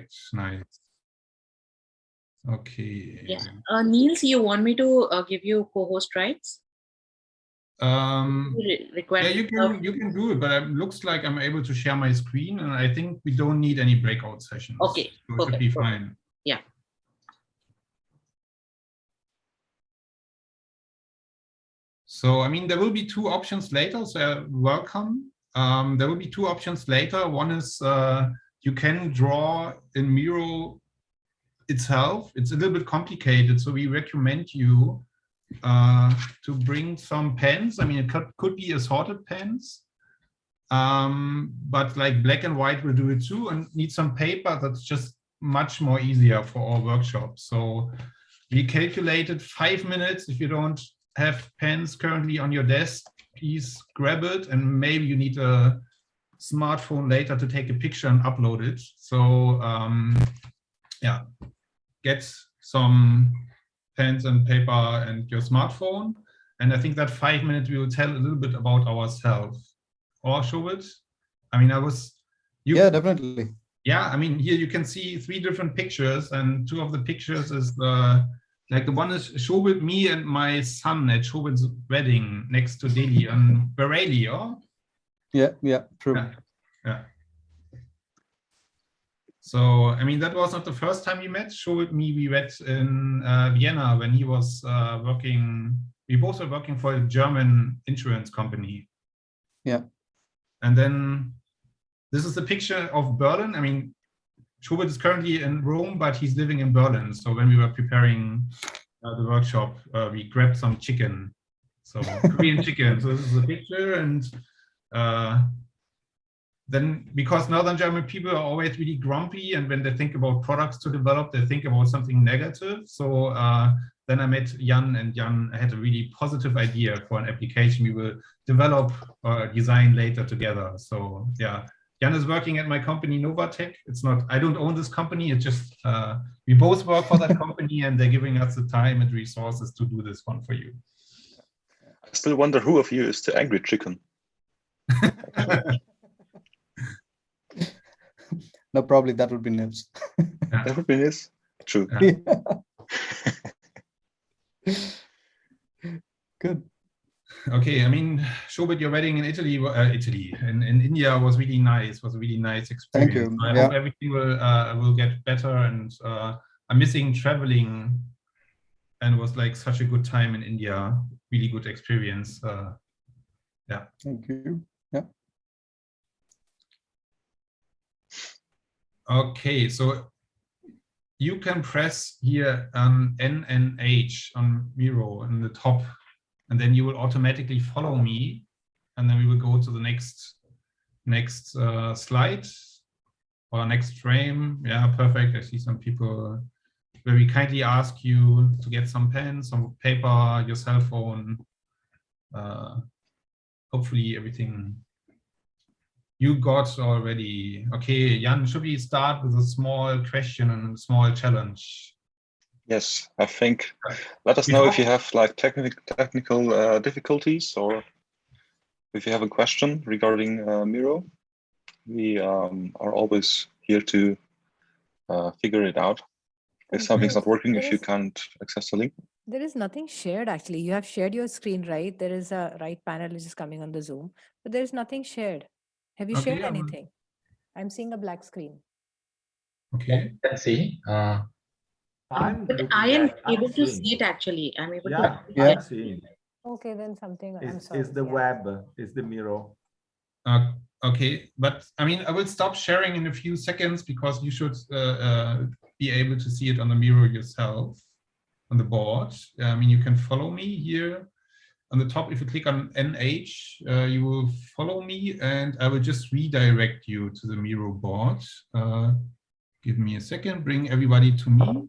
perfect. Nice. Okay. Yeah. Nils, you want me to give you co-host rights? Yeah, you can do it, but it looks like I'm able to share my screen, and I think we don't need any breakout sessions. Okay, so it should be fine. Yeah. So, I mean, there will be two options later, so welcome. There will be two options later. One is you can draw in Miro itself. It's a little bit complicated, so we recommend you to bring some pens. I mean, it could be assorted pens, but like black and white will do it too, and need some paper. That's just much more easier for our workshop. So we calculated 5 minutes. If you don't have pens currently on your desk, please grab it, and maybe you need a smartphone later to take a picture and upload it. So yeah, get some pens and paper and your smartphone. And I think that 5 minutes we will tell a little bit about ourselves. Or Shobhit? I mean, yeah, definitely. Yeah, I mean, here you can see 3 different pictures, and 2 of the pictures is like the one is Shobhit, me, and my son at Shobhit's wedding next to Delhi and Bareilly, oh? Yeah, true. Yeah. So, I mean, that was not the first time we met. Shobhit, me, we met in Vienna when he was working. We both were working for a German insurance company. Yeah. And then this is the picture of Berlin. I mean, Shobhit is currently in Rome, but he's living in Berlin. So when we were preparing the workshop, we grabbed some chicken. So Korean chicken. So this is the picture. And then, because Northern German people are always really grumpy, and when they think about products to develop, they think about something negative. So then I met Jan, and Jan had a really positive idea for an application we will develop or design later together. So yeah, Jan is working at my company, Novatech. It's not, I don't own this company. It's just, we both work for that company, and they're giving us the time and resources to do this one for you. I still wonder who of you is the angry chicken. No, probably that would be Nils. Yeah. That would be Nils. True. Yeah. Good. Okay, I mean, Shobhit, your wedding in Italy, in India was really nice. Was a really nice experience. Thank you. I hope everything will get better. And I'm missing traveling, and it was like such a good time in India. Really good experience. Yeah. Thank you. Yeah. Okay, so you can press here N and H on Miro in the top, and then you will automatically follow me, and then we will go to the next slide or next frame. Yeah, perfect. I see some people where we kindly ask you to get some pens, some paper, your cell phone. Hopefully everything you got already. Okay, Jan, should we start with a small question and a small challenge? Yes, I think. Let us know if you have like technical difficulties, or if you have a question regarding Miro. We are always here to figure it out. If something's not working, if you can't access the link. There is nothing shared actually. You have shared your screen, right? There is a right panel which is coming on the Zoom, but there is nothing shared. Have you shared anything? I'm seeing a black screen. Okay. Let's see. But I am able to see it actually. I'm able to. Yeah. See. Okay, then something. I'm It's, sorry. it's the web. It's the Miro. Okay, but I mean, I will stop sharing in a few seconds, because you should be able to see it on the Miro yourself on the board. I mean, you can follow me here on the top. If you click on NH, you will follow me, and I will just redirect you to the Miro board. Give me a second, bring everybody to me.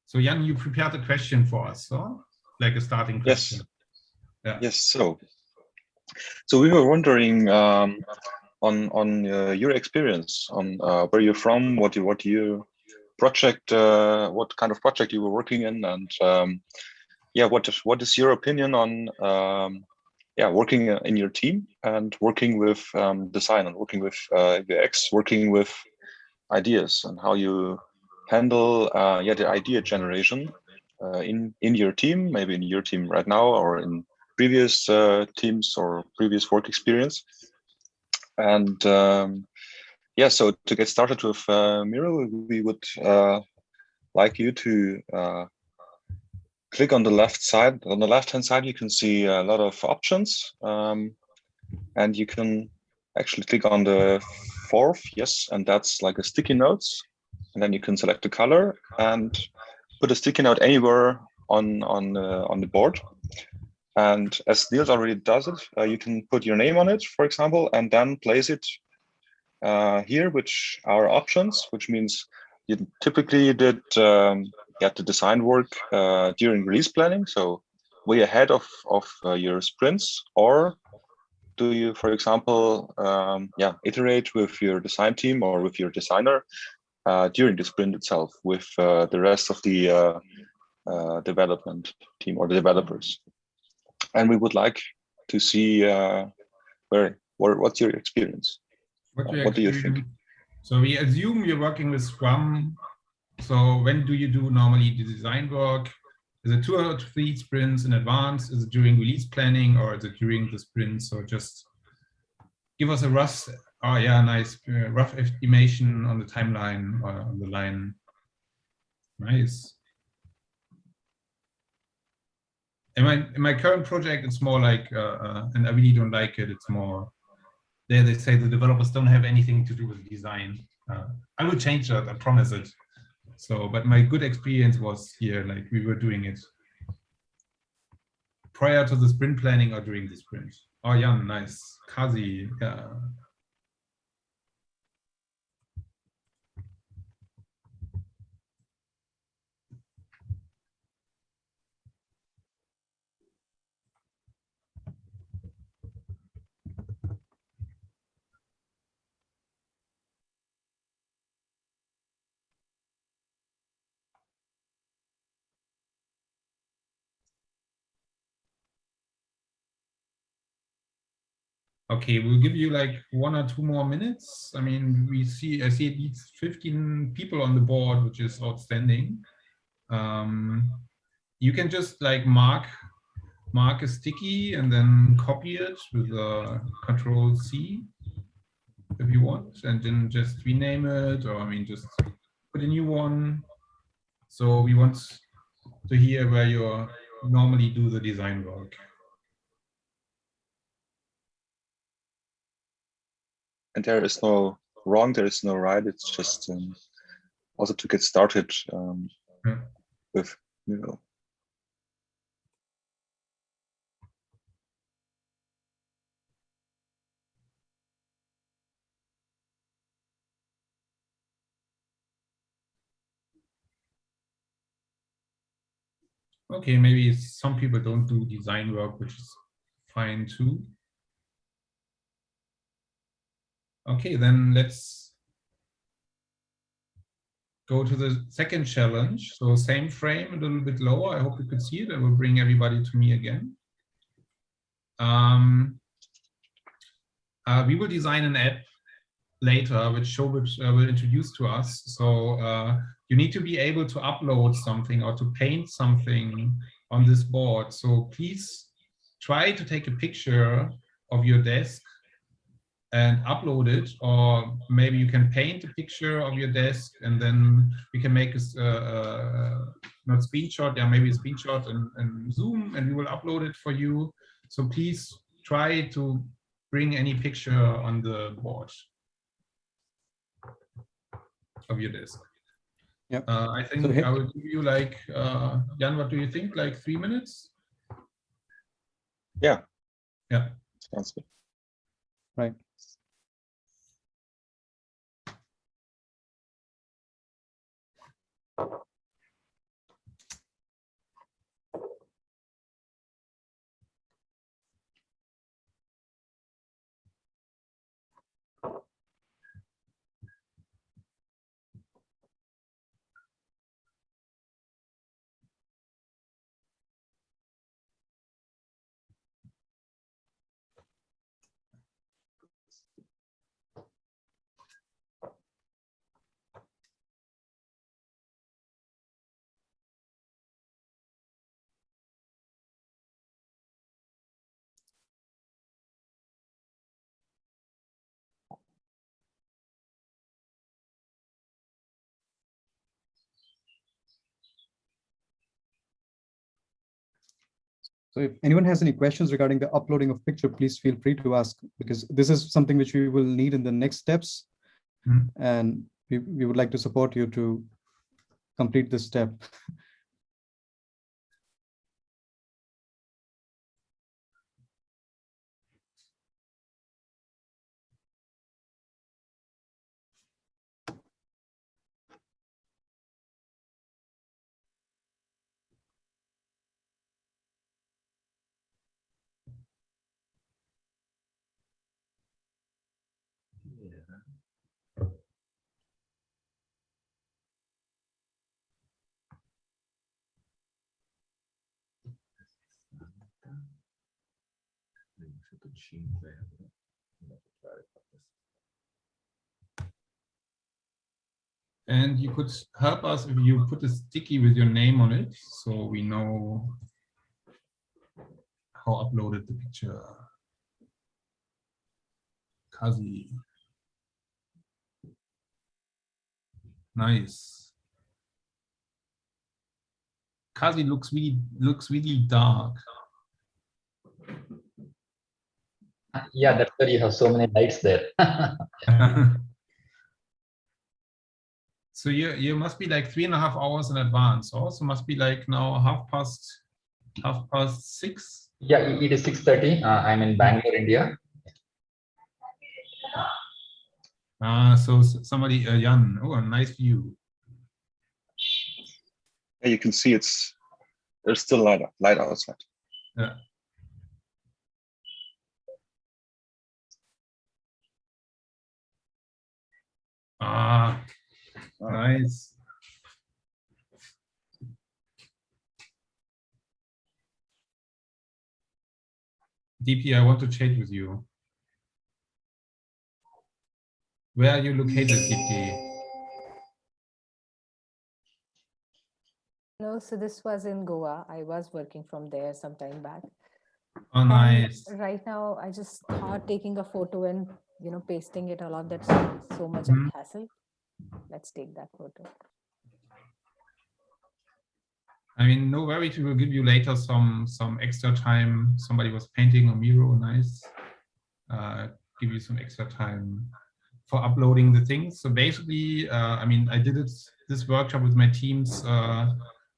So Jan, you prepared a question for us, huh? Like a starting question. Yes. Yeah. Yes. So we were wondering on your experience, on where you're from, what your project, what kind of project you were working in, and yeah, what is your opinion on yeah, working in your team and working with design and working with UX, working with ideas and how you handle yeah, the idea generation in your team, maybe in your team right now or in previous teams or previous work experience. And yeah, so to get started with Miro, we would like you to click on the left side. On the left-hand side, you can see a lot of options, and you can actually click on the fourth, yes, and that's like a sticky notes. And then you can select the color and put a sticky note anywhere on the board. And as Nils already does it, you can put your name on it, for example, and then place it here, which are options, which means you typically did yeah, the design work during release planning, so way ahead of your sprints, or do you, for example, yeah, iterate with your design team or with your designer during the sprint itself with the rest of the development team or the developers? And we would like to see what's your experience? What do you think? So we assume you're working with Scrum. So when do you do normally the design work? Is it 2 or 3 sprints in advance? Is it during release planning, or is it during the sprint? So just give us a rough, oh yeah, nice, rough estimation on the timeline or on the line. Nice. In my current project, it's more like, and I really don't like it. It's more, there they say the developers don't have anything to do with design. I will change that, I promise it. So, but my good experience was here, like we were doing it prior to the sprint planning or during the sprint. Oh, yeah, nice. Kazi, yeah. Okay, we'll give you like 1 or 2 more minutes. I mean, I see it needs 15 people on the board, which is outstanding. You can just like mark a sticky and then copy it with Control-C if you want, and then just rename it, or I mean, just put a new one. So we want to hear where you normally do the design work. And there is no wrong, there is no right. It's just also to get started Yeah. with Miro. Okay, maybe some people don't do design work, which is fine too. Okay, then let's go to the second challenge. So same frame, a little bit lower. I hope you could see it. I will bring everybody to me again. We will design an app later, which Shobhit will introduce to us. So you need to be able to upload something or to paint something on this board. So please try to take a picture of your desk and upload it, or maybe you can paint a picture of your desk and then we can make a not screenshot, yeah, maybe a screenshot and Zoom, and we will upload it for you. So please try to bring any picture on the board of your desk. Yeah. I think So I will give you like, Jan, what do you think? Like 3 minutes? Yeah. Yeah. Sounds good. Right. So if anyone has any questions regarding the uploading of picture, please feel free to ask, because this is something which we will need in the next steps. And we would like to support you to complete this step. And you could help us if you put a sticky with your name on it, so we know how uploaded the picture. Kazi. Nice. Kazi looks really dark. Yeah, that's why you have so many lights there. So you must be like 3.5 hours in advance. Also must be like now half past 6. Yeah, it is 6:30. I'm in Bangalore, India. So somebody, Jan, oh, a nice view. Yeah, you can see there's still light outside. Yeah. Nice. DP, I want to chat with you. Where are you located, DP? No, so this was in Goa. I was working from there some time back. Oh, nice. And right now, I just thought taking a photo and pasting it along. That's so much hassle. Let's take that photo. I mean, no worries. We will give you later some extra time. Somebody was painting a Miro, nice. Give you some extra time for uploading the things. So basically, I mean, I did this workshop with my teams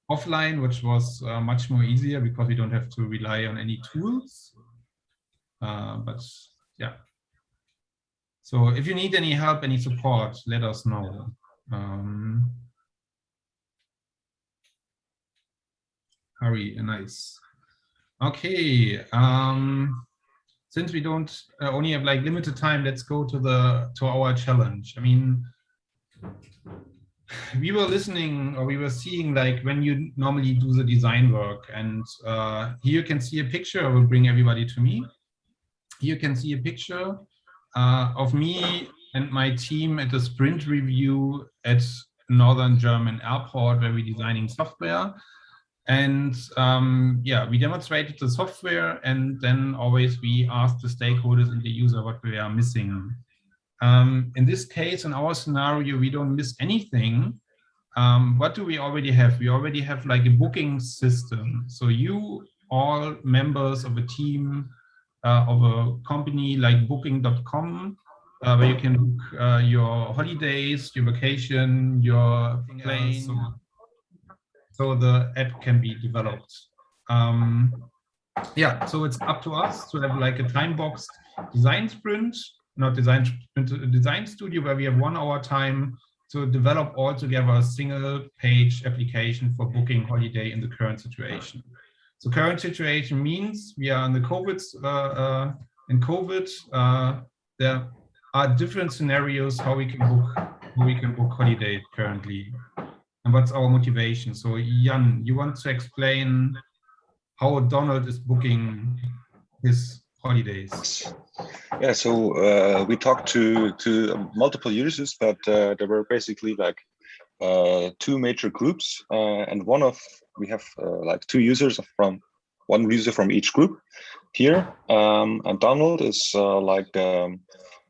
offline, which was much more easier because we don't have to rely on any tools. But yeah. So if you need any help, any support, let us know. Harry, nice. Okay. Since we don't only have like limited time, let's go to our challenge. I mean, we were listening, or we were seeing like when you normally do the design work, and here you can see a picture. I will bring everybody to me. Here you can see a picture of me and my team at a sprint review at Northern German airport where we're designing software. And yeah, we demonstrated the software, and then always we asked the stakeholders and the user what we are missing. In this case, in our scenario, we don't miss anything. What do we already have? We already have like a booking system. So you all members of a team of a company like booking.com, where you can book your holidays, your vacation, your plane. So the app can be developed. Yeah, so it's up to us to have like a time-boxed design sprint, not design sprint, design studio, where we have 1 hour time to develop all together a single-page application for booking holiday in the current situation. So current situation means we are in the COVID. There are different scenarios how we can book holiday currently, and what's our motivation. So Jan, you want to explain how Donald is booking his holidays? Yeah, so we talked to multiple users, but there were basically like 2 major groups, and we have like 2 users from one user from each group here, and Donald is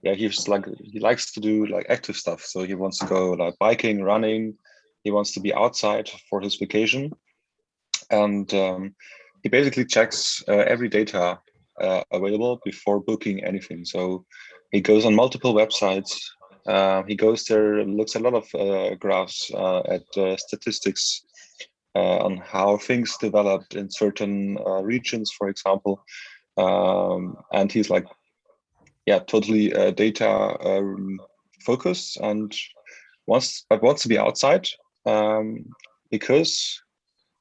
yeah, he likes to do like active stuff. So he wants to go like biking, running. He wants to be outside for his vacation, and he basically checks every data available before booking anything. So he goes on multiple websites. He goes there, looks at a lot of graphs at statistics on how things developed in certain regions, for example. And he's like, yeah, totally data focused and wants to be outside because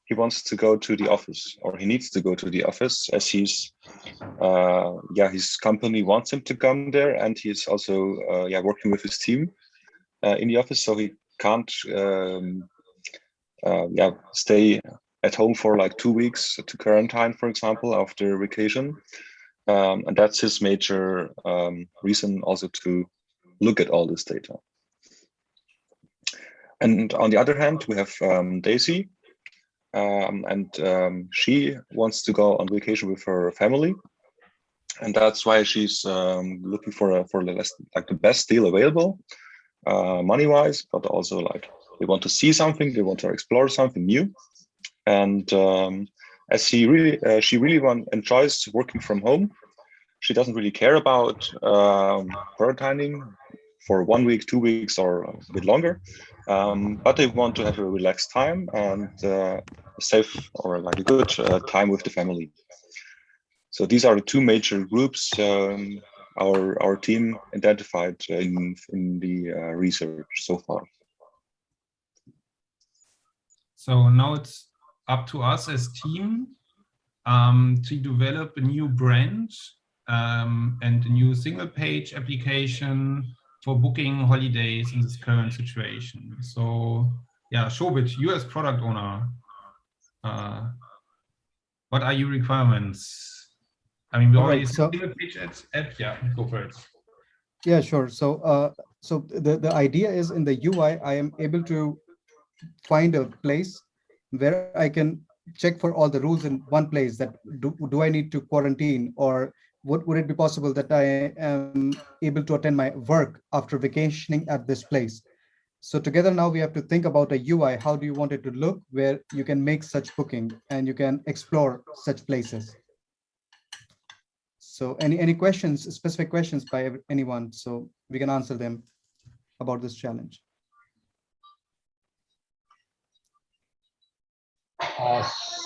he wants to go to the office, or he needs to go to the office, as he's his company wants him to come there, and he's also working with his team in the office, so he can't stay at home for like 2 weeks to quarantine, for example, after vacation. And that's his major reason also to look at all this data. And on the other hand, we have Daisy, and she wants to go on vacation with her family, and that's why she's looking for the best deal available, money-wise, but also like they want to see something, they want to explore something new, and as she really enjoys working from home, she doesn't really care about quarantining for 1 week, 2 weeks, or a bit longer, but they want to have a relaxed time and safe or like a good time with the family. So these are the two major groups our team identified in the research so far. So now it's up to us as team to develop a new brand and a new single page application for booking holidays in this current situation. So yeah, Shobhit, you as product owner, what are your requirements? I mean, we already single page app, yeah, go for it. Yeah, sure. So so the idea is in the UI, I am able to find a place where I can check for all the rules in one place. That do I need to quarantine, or would it be possible that I am able to attend my work after vacationing at this place? So together now we have to think about a UI. How do you want it to look, where you can make such booking and you can explore such places? So any questions, specific questions by anyone, so we can answer them about this challenge.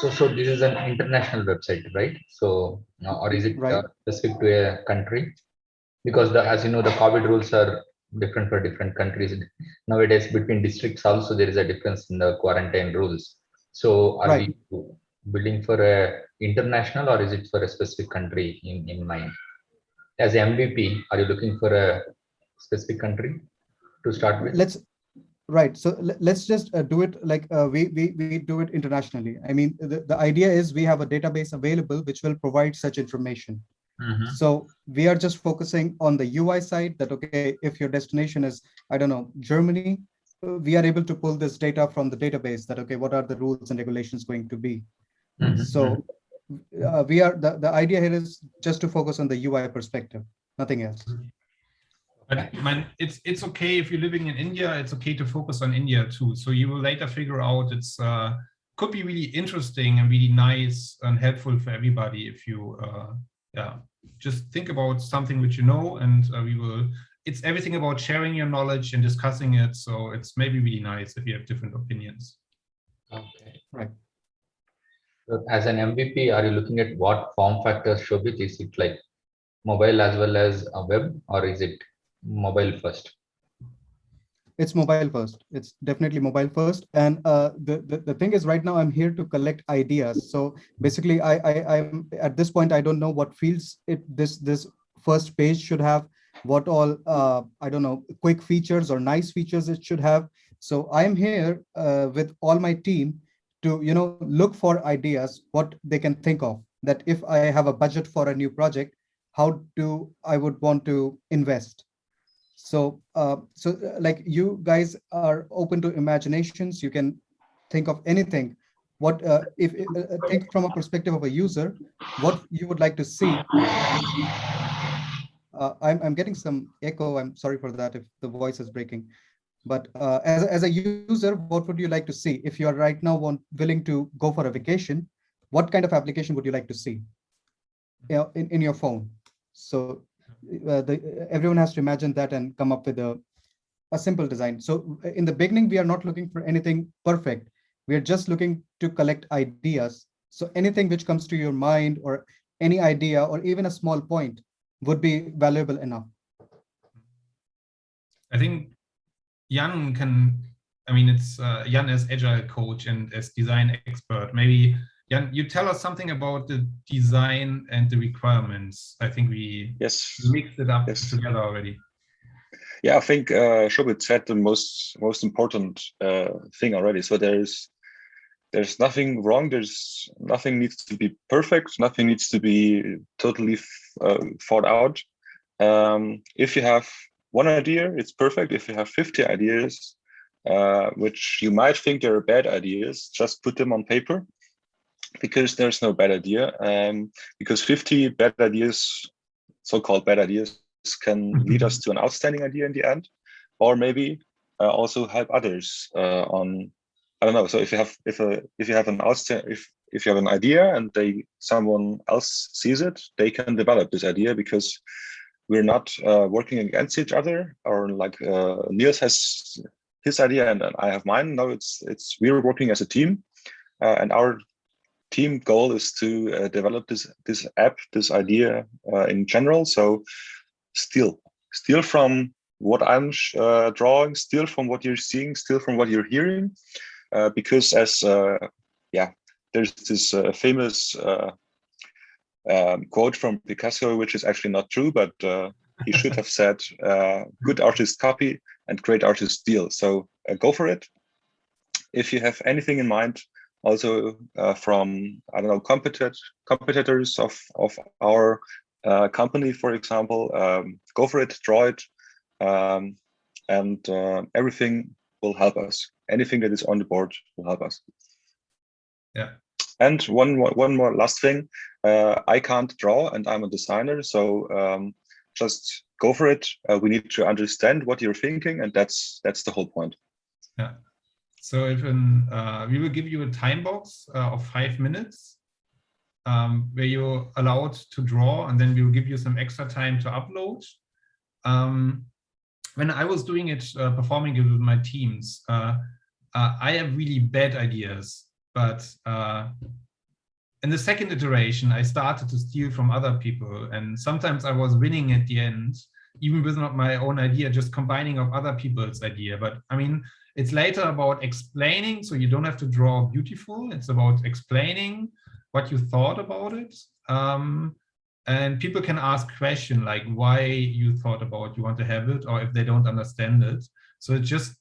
So this is an international website, right? So or is it specific to a country? Because as you know, the COVID rules are different for different countries. Nowadays, between districts also there is a difference in the quarantine rules. So are we building for a international, or is it for a specific country in mind? As MVP, are you looking for a specific country to start with? So let's just do it like we do it internationally. I mean, the idea is we have a database available which will provide such information. So we are just focusing on the UI side, that okay, if your destination is, I don't know, Germany, we are able to pull this data from the database, that okay, what are the rules and regulations going to be? So we are the idea here is just to focus on the UI perspective, nothing else. But it's okay if you're living in India, it's okay to focus on India too. So you will later figure out it's could be really interesting and really nice and helpful for everybody if you just think about something which you know, and it's everything about sharing your knowledge and discussing it. So it's maybe really nice if you have different opinions. Okay. Right. So as an MVP, are you looking at what form factors, Shobhit? Is it like mobile as well as a web, or is it mobile first? It's mobile first. It's definitely mobile first. And the thing is, right now I'm here to collect ideas. So basically, I'm at this point, I don't know what fields this first page should have, what all I don't know, quick features or nice features it should have. So I'm here with all my team to look for ideas, what they can think of, that if I have a budget for a new project, how do I would want to invest. So like you guys are open to imaginations, you can think of anything. What if think from a perspective of a user, what you would like to see. I'm getting some echo. I'm sorry for that if the voice is breaking. But as a user, what would you like to see if you are right now willing to go for a vacation? what kind of application would you like to see in your phone? So everyone has to imagine that and come up with a simple design. So in the beginning, we are not looking for anything perfect. We are just looking to collect ideas. So anything which comes to your mind, or any idea, or even a small point, would be valuable enough. I think Jan can, I mean, it's Jan as agile coach and as design expert. Maybe Jan, you tell us something about the design and the requirements. I think we mixed it up together already. Yeah, I think Shobhit said the most important thing already. So there's nothing wrong. There's nothing needs to be perfect. Nothing needs to be totally thought out. If you have one idea, it's perfect. If you have 50 ideas, which you might think they're bad ideas, just put them on paper, because there's no bad idea. Because 50 bad ideas, so-called bad ideas, can lead us to an outstanding idea in the end, or maybe also help others on, I don't know. So if you have an idea and someone else sees it, they can develop this idea, because we're not working against each other, or like Nils has his idea and I have mine. No, we're working as a team, and our team goal is to develop this app, this idea in general. So steal from what I'm drawing, steal from what you're seeing, steal from what you're hearing, because as there's this famous quote from Picasso, which is actually not true, but he should have said, good artists copy and great artists steal. So go for it. If you have anything in mind, also from, I don't know, competitors of our company, for example, go for it, draw it, and everything will help us. Anything that is on the board will help us. Yeah. And one more last thing, I can't draw and I'm a designer, so just go for it. We need to understand what you're thinking, and that's the whole point. Yeah. So if we will give you a time box of 5 minutes, where you're allowed to draw, and then we will give you some extra time to upload. When I was doing it, performing it with my teams, I have really bad ideas, but in the second iteration, I started to steal from other people, and sometimes I was winning at the end, even with not my own idea, just combining of other people's idea. But I mean, it's later about explaining, so you don't have to draw beautiful. It's about explaining what you thought about it. And people can ask questions like why you thought about you want to have it, or if they don't understand it. So it's just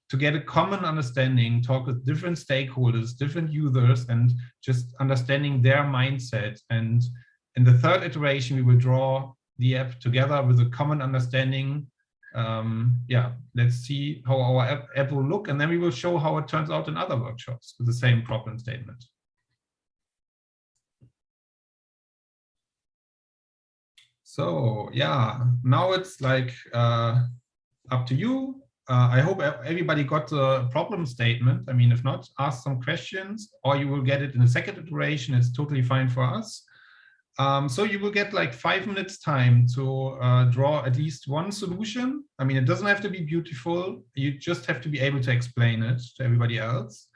to get a common understanding, talk with different stakeholders, different users, and just understanding their mindset. And in the third iteration, we will draw the app together with a common understanding. Let's see how our app will look, and then we will show how it turns out in other workshops with the same problem statement. So yeah, now it's like up to you. I hope everybody got the problem statement. I mean, if not, ask some questions, or you will get it in the second iteration. It's totally fine for us. So you will get like 5 minutes time to draw at least one solution. I mean, it doesn't have to be beautiful. You just have to be able to explain it to everybody else.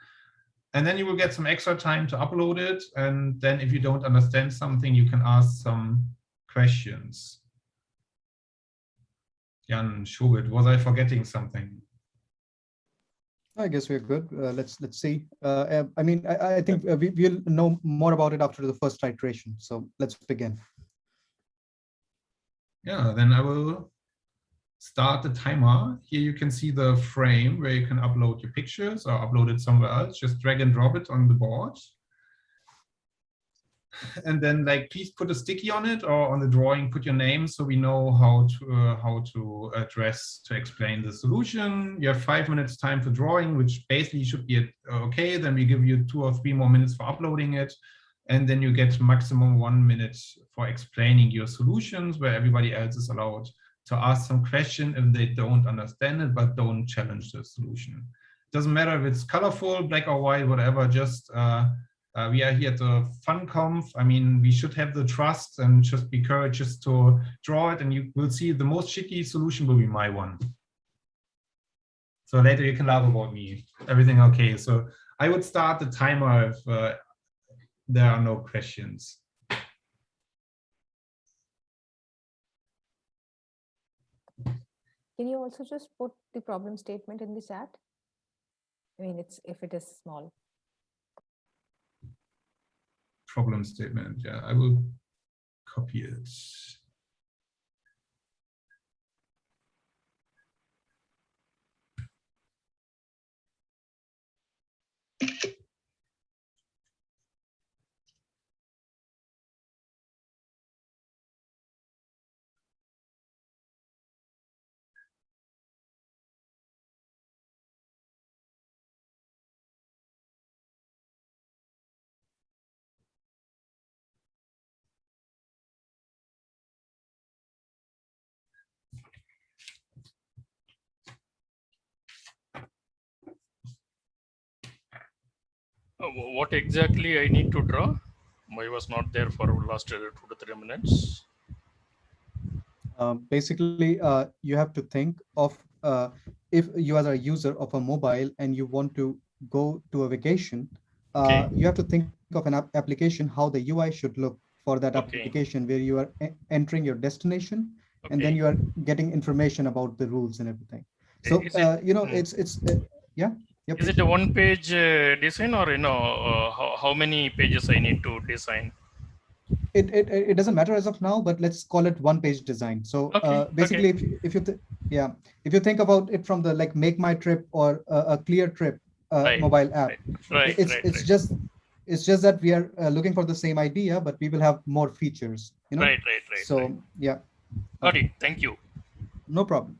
And then you will get some extra time to upload it. And then if you don't understand something, you can ask some questions. Jan, Shobhit, was I forgetting something? I guess we're good. Let's see. I mean, I think we'll know more about it after the first iteration. So let's begin. Yeah, then I will start the timer. Here you can see the frame where you can upload your pictures or upload it somewhere else. Just drag and drop it on the board. And then, like, please put a sticky on it, or on the drawing, put your name so we know how to address to explain the solution. You have 5 minutes time for drawing, which basically should be okay. Then we give you 2 or 3 more minutes for uploading it, and then you get maximum 1 minute for explaining your solutions, where everybody else is allowed to ask some question if they don't understand it, but don't challenge the solution. Doesn't matter if it's colorful, black or white, whatever. Just We are here at the FUNCONF. I mean, we should have the trust and just be courageous to draw it, and you will see the most shitty solution will be my one. So later you can laugh about me. Everything okay. So I would start the timer if there are no questions. Can you also just put the problem statement in the chat? I mean, if it is small. Problem statement, yeah, I will copy it. What exactly I need to draw? I was not there for last 2 to 3 minutes. Basically, you have to think of if you are a user of a mobile and you want to go to a vacation, Okay. you have to think of an application, how the UI should look for that Okay. application, where you are entering your destination, and then Okay. you are getting information about the rules and everything. So, Is it, you know, yeah. Yep. is it a one-page design, or how many pages I need to design? It doesn't matter as of now, but let's call it one-page design. So Okay. basically, Okay. if you think about it from the like Make My Trip or a Clear Trip Right. mobile app, Right. it's just that we are looking for the same idea, but we will have more features, you know. Right. So Right. yeah. Got it. Thank you. No problem.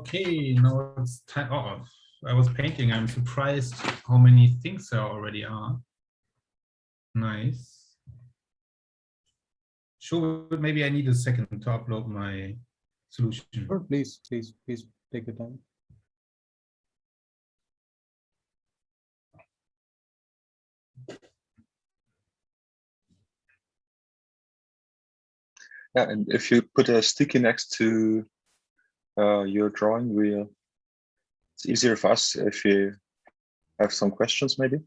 Okay, now it's time. Oh, I was painting. I'm surprised how many things there already are. Nice. Sure, maybe I need a second to upload my solution. Sure, please take your time. Yeah, and if you put a sticky next to your drawing, it's easier for us if you have some questions, maybe.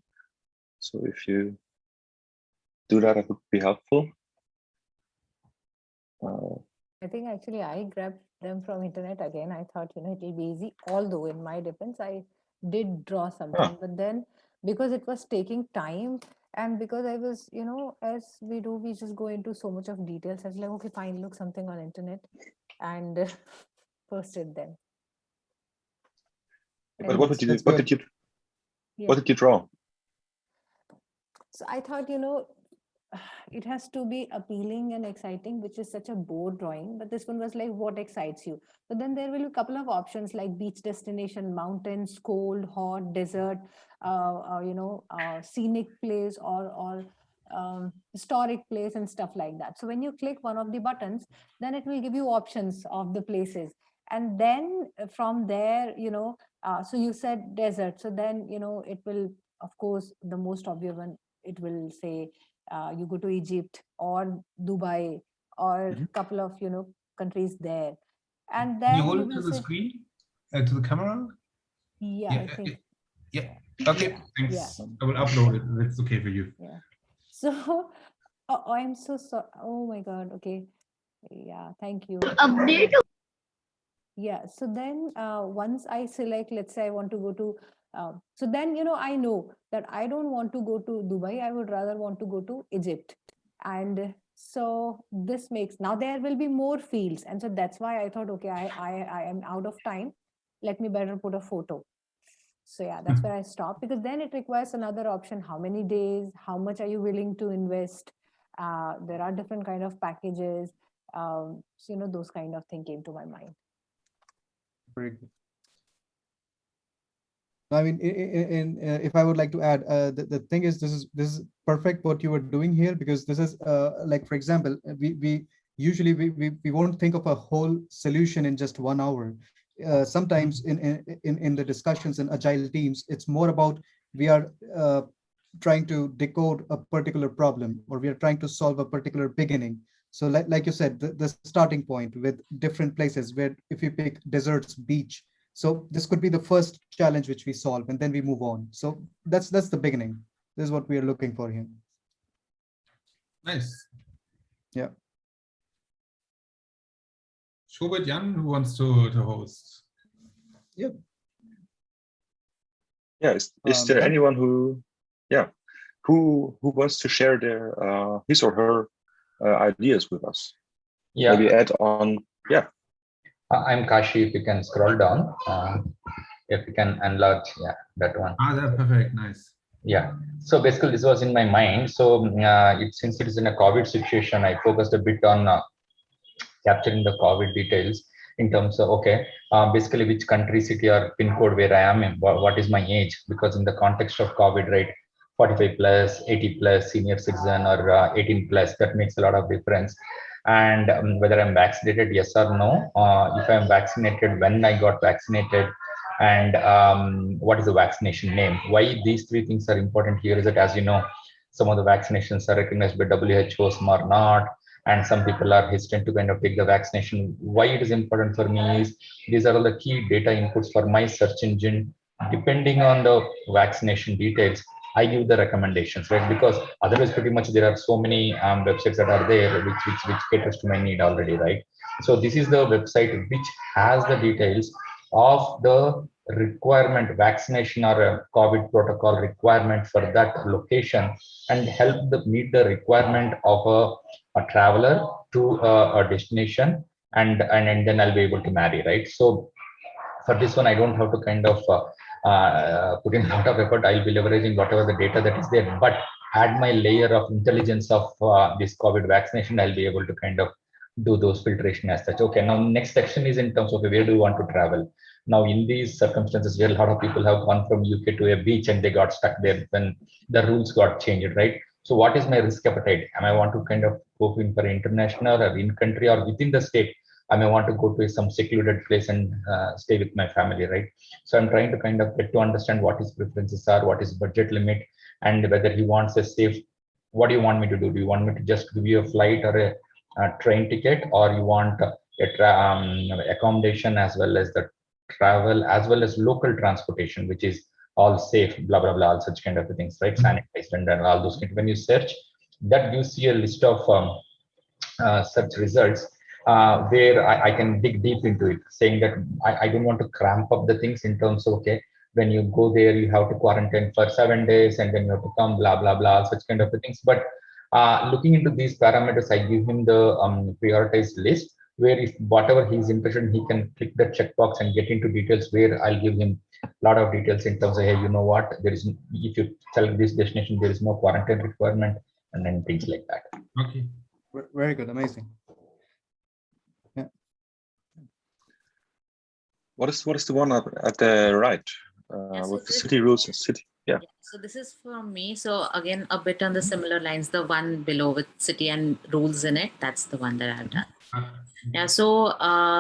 So if you do that, it would be helpful. I think actually I grabbed them from internet again. I thought, it will be easy. Although in my defense, I did draw something, but then because it was taking time and because I was, as we do, we just go into so much of details. I was like, okay, fine, look something on internet and posted them. But what did you draw? So I thought, it has to be appealing and exciting, which is such a bored drawing. But this one was like, what excites you? But then there will be a couple of options like beach destination, mountains, cold, hot, desert, scenic place or historic place and stuff like that. So when you click one of the buttons, then it will give you options of the places. And then from there, so you said desert. So then, it will, of course, the most obvious one, it will say, you go to Egypt or Dubai or a couple of countries there, and then you hold it to the screen, to the camera. Yeah, I think. Yeah. Okay. Thanks. Yeah. I will upload it. That's okay for you. Yeah. So, I'm so sorry. Oh my God. Okay. Yeah. Thank you. Update. Yeah. So then, once I select, let's say I want to go to. So then, I know that I don't want to go to Dubai. I would rather want to go to Egypt. And so this makes, now there will be more fields. And so that's why I thought, okay, I am out of time. Let me better put a photo. So yeah, that's where I stopped, because then it requires another option. How many days? How much are you willing to invest? There are different kind of packages. So, those kind of thing came to my mind. Very good. I mean, if I would like to add, the thing is, this is perfect what you are doing here, because this is like, for example, we usually we won't think of a whole solution in just 1 hour. Sometimes in the discussions in agile teams, it's more about we are trying to decode a particular problem, or we are trying to solve a particular beginning. So like you said, the starting point with different places, where if you pick deserts, beach, so this could be the first challenge which we solve, and then we move on. So that's the beginning. This is what we are looking for here. Nice. Yeah. Shobhit, Jan, who wants to host? Yep. Yeah. Is there anyone who wants to share their his or her ideas with us? Yeah. Maybe add on. Yeah. I'm Kashi. If you can scroll down, if you can enlarge, that one. That's perfect. Nice. Yeah. So basically, this was in my mind. So since it is in a COVID situation, I focused a bit on capturing the COVID details in terms of, basically which country, city or pin code where I am in, what is my age, because in the context of COVID, right, 45 plus, 80 plus, senior citizen, or 18 plus, that makes a lot of difference. And whether I'm vaccinated, yes or no, if I'm vaccinated, when I got vaccinated, and what is the vaccination name. Why these three things are important here is that, as you know, some of the vaccinations are recognized by WHO, some are not, and some people are hesitant to kind of take the vaccination. Why it is important for me is these are all the key data inputs for my search engine. Depending on the vaccination details, I give the recommendations, right? Because otherwise, pretty much there are so many websites that are there which caters to my need already, right? So this is the website which has the details of the requirement, vaccination or a COVID protocol requirement for that location, and help meet the requirement of a traveler to a destination, and then I'll be able to marry, right? So for this one, I don't have to kind of put in a lot of effort. I'll be leveraging whatever the data that is there, but add my layer of intelligence of this COVID vaccination, I'll be able to kind of do those filtration as such. Okay, now next section is in terms of where do you want to travel. Now, in these circumstances where a lot of people have gone from UK to a beach and they got stuck there when the rules got changed, right? So what is my risk appetite? Am I want to kind of go in for international or in country or within the state? I may want to go to some secluded place and stay with my family, right? So I'm trying to kind of get to understand what his preferences are, what is budget limit, and whether he wants a safe. What do you want me to do? Do you want me to just give you a flight or a train ticket, or you want accommodation as well as the travel as well as local transportation, which is all safe, blah blah blah, all such kind of things, right? Sanitized and all those things. When you search, that gives you a list of such results where I can dig deep into it, saying that I don't want to cramp up the things in terms of, okay, when you go there, you have to quarantine for 7 days and then you have to come, blah, blah, blah, such kind of things. But looking into these parameters, I give him the prioritized list where if whatever he's interested in, he can click the checkbox and get into details where I'll give him a lot of details in terms of, hey, you know what, there is, if you select this destination, there is no quarantine requirement, and then things like that. Okay. Very good. Amazing. Yeah. What is the one at the right with the city rules and city? Yeah. So this is from me. So again, a bit on the similar lines, the one below with city and rules in it. That's the one that I've done. Yeah. So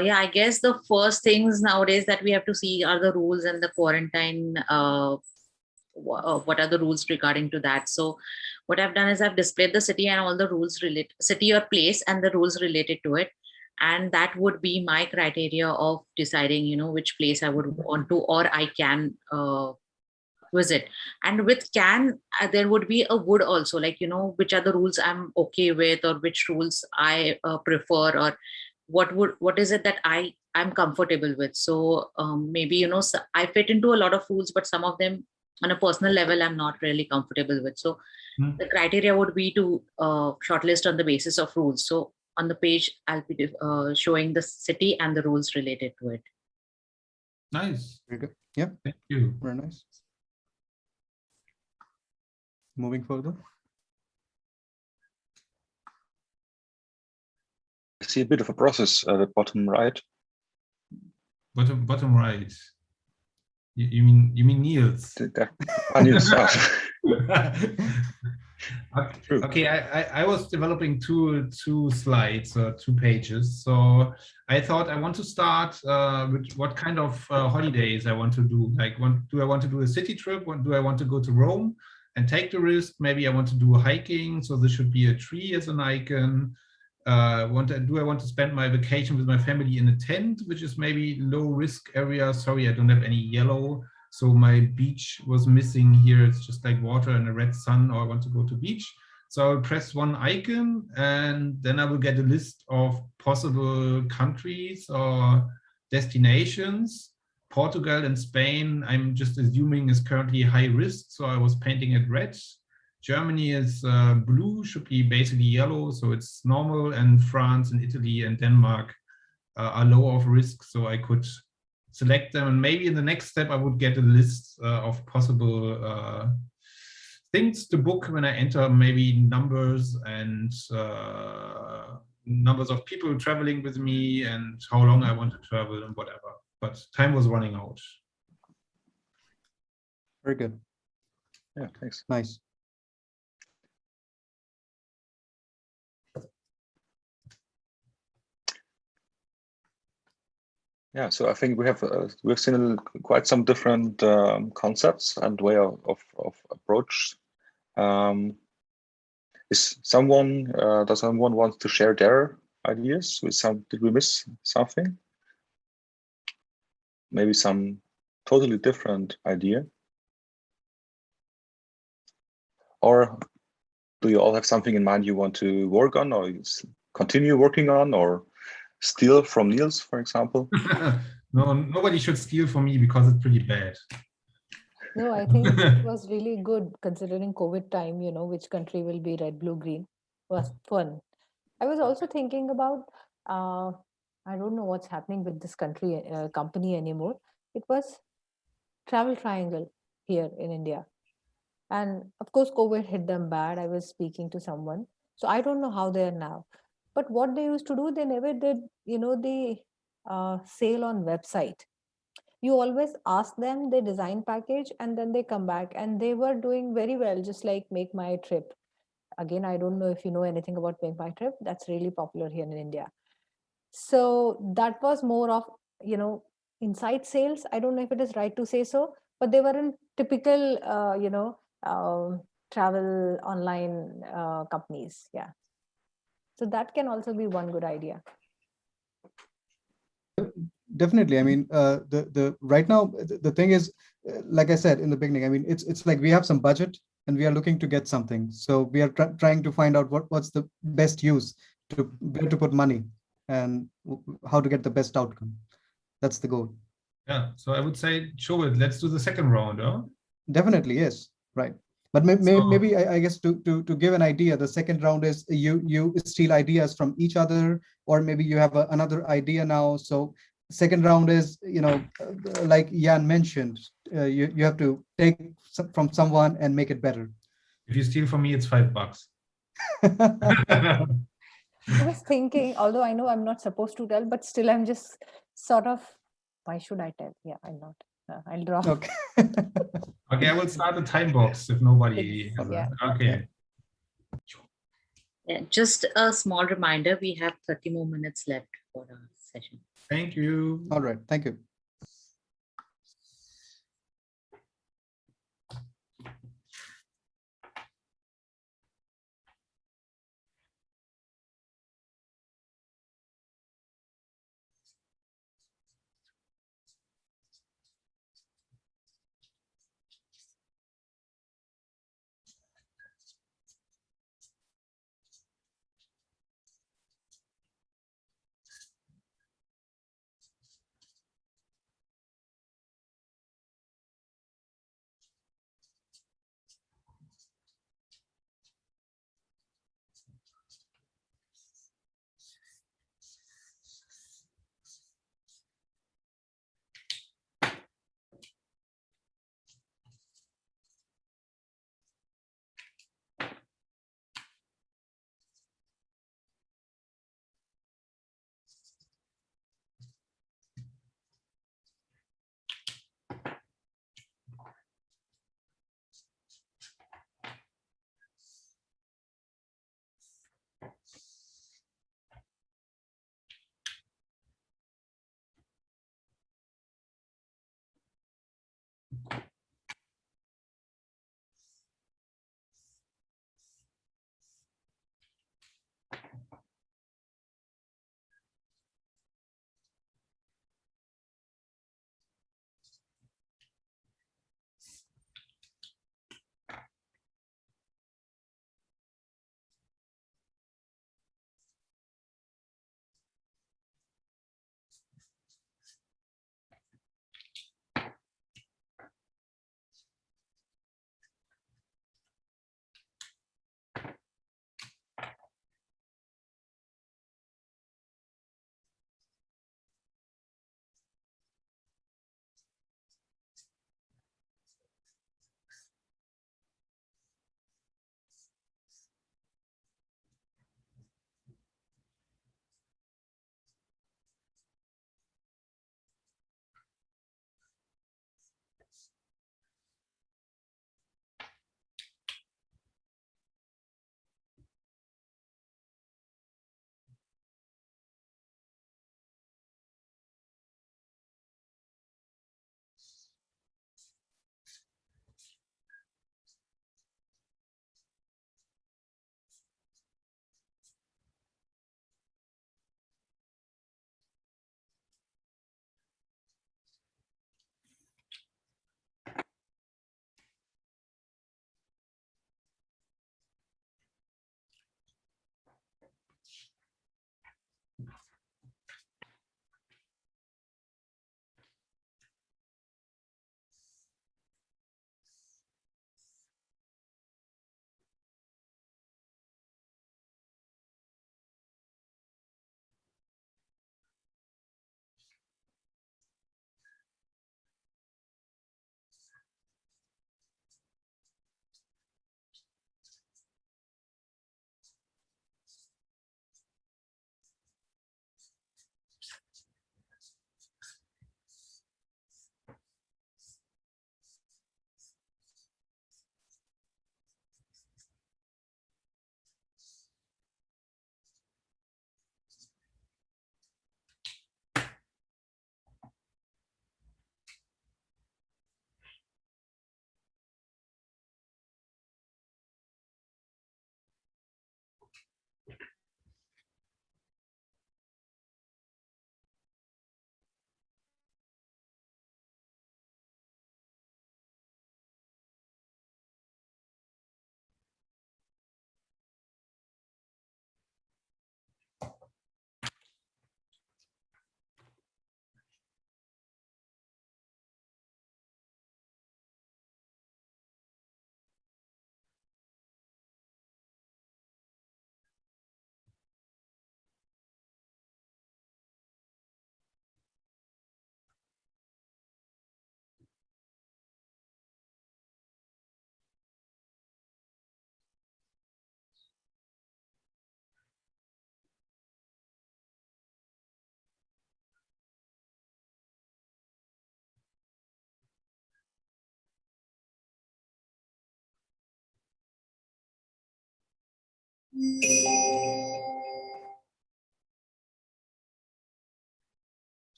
yeah, I guess the first things nowadays that we have to see are the rules and the quarantine. What are the rules regarding to that? So what I've done is I've displayed the city and all the rules related, city or place and the rules related to it. And that would be my criteria of deciding, you know, which place I would want to or I can visit. And with can, there would be a would also, like, you know, which are the rules I'm okay with or which rules I prefer, or what is it that I'm comfortable with. So maybe, you know, I fit into a lot of rules, but some of them on a personal level I'm not really comfortable with. So the criteria would be to shortlist on the basis of rules. So on the page I'll be showing the city and the rules related to it. Nice. Very good. Yeah. Thank you. Very nice. Moving further. I see a bit of a process at the bottom right. Bottom right. You mean Nils? Nils. Okay, I was developing two slides, 2 pages. So I thought I want to start with what kind of holidays I want to do. Like, do I want to do a city trip? Do I want to go to Rome and take the risk? Maybe I want to do hiking. So this should be a tree as an icon. Do I want to spend my vacation with my family in a tent, which is maybe low risk area? Sorry, I don't have any yellow. So my beach was missing here. It's just like water and a red sun, or I want to go to beach. So I'll press one icon and then I will get a list of possible countries or destinations. Portugal and Spain, I'm just assuming is currently high risk. So I was painting it red. Germany is blue, should be basically yellow, so it's normal. And France and Italy and Denmark are low of risk, so I could select them. And maybe in the next step, I would get a list of possible things to book when I enter, maybe numbers and numbers of people traveling with me and how long I want to travel and whatever. But time was running out. Very good. Yeah, thanks. Nice. Yeah, so I think we've seen quite some different concepts and way of approach. Does someone want to share their ideas? Did we miss something? Maybe some totally different idea? Or do you all have something in mind you want to work on or continue working on, or steal from Nils, for example? No, nobody should steal from me because it's pretty bad. No, I think it was really good considering COVID time, you know, which country will be red, blue, green. Was fun. I was also thinking about, I don't know what's happening with this company anymore. It was Travel Triangle here in India. And of course, COVID hit them bad. I was speaking to someone. So I don't know how they are now. But what they used to do, they never did, you know, the sale on website. you always ask them the design package, and then they come back, and they were doing very well, just like Make My Trip. Again, I don't know if you know anything about Make My Trip. That's really popular here in India. So that was more of, inside sales. I don't know if it is right to say so, but they were in typical, travel online companies. Yeah. So that can also be one good idea. Definitely. I mean, the right now the thing is, like I said in the beginning, I mean, it's like we have some budget and we are looking to get something. So we are trying to find out what's the best use to where to put money and how to get the best outcome. That's the goal. Yeah. So I would say, Shobhit, let's do the second round. Huh? Definitely, yes. Right. But maybe I guess to give an idea, the second round is you steal ideas from each other, or maybe you have another idea now. So second round is, like Jan mentioned, you have to take from someone and make it better. If you steal from me, it's $5. I was thinking, although I know I'm not supposed to tell, but still I'm just sort of, why should I tell? Yeah, I'm not. I'll draw. Okay. Okay, I will start the time box if nobody. Yeah. Okay. Yeah, just a small reminder, we have 30 more minutes left for our session. Thank you. All right. Thank you.